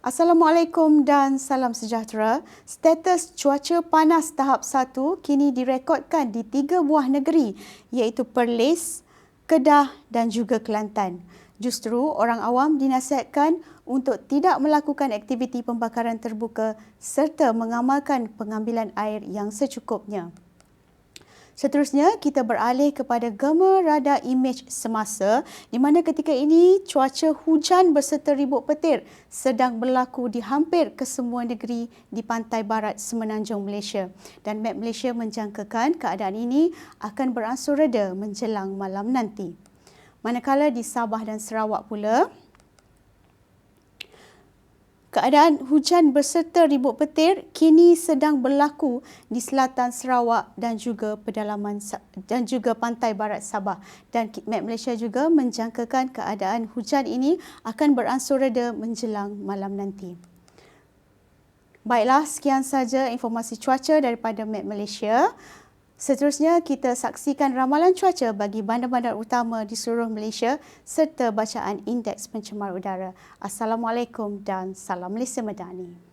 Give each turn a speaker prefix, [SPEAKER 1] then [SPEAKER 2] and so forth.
[SPEAKER 1] Assalamualaikum dan salam sejahtera. Status cuaca panas tahap 1 kini direkodkan di 3 buah negeri iaitu Perlis, Kedah dan juga Kelantan. Justru orang awam dinasihatkan untuk tidak melakukan aktiviti pembakaran terbuka serta mengamalkan pengambilan air yang secukupnya. Seterusnya, kita beralih kepada gema radar imej semasa di mana ketika ini cuaca hujan berserta ribut petir sedang berlaku di hampir kesemua negeri di pantai barat semenanjung Malaysia. Dan Met Malaysia menjangkakan keadaan ini akan beransur reda menjelang malam nanti. Manakala di Sabah dan Sarawak pula, keadaan hujan berserta ribut petir kini sedang berlaku di selatan Sarawak dan juga pedalaman dan juga pantai barat Sabah. Dan Met Malaysia juga menjangkakan keadaan hujan ini akan beransur reda menjelang malam nanti. Baiklah, sekian saja informasi cuaca daripada Met Malaysia. Seterusnya, kita saksikan ramalan cuaca bagi bandar-bandar utama di seluruh Malaysia serta bacaan indeks pencemar udara. Assalamualaikum dan salam Malaysia Madani.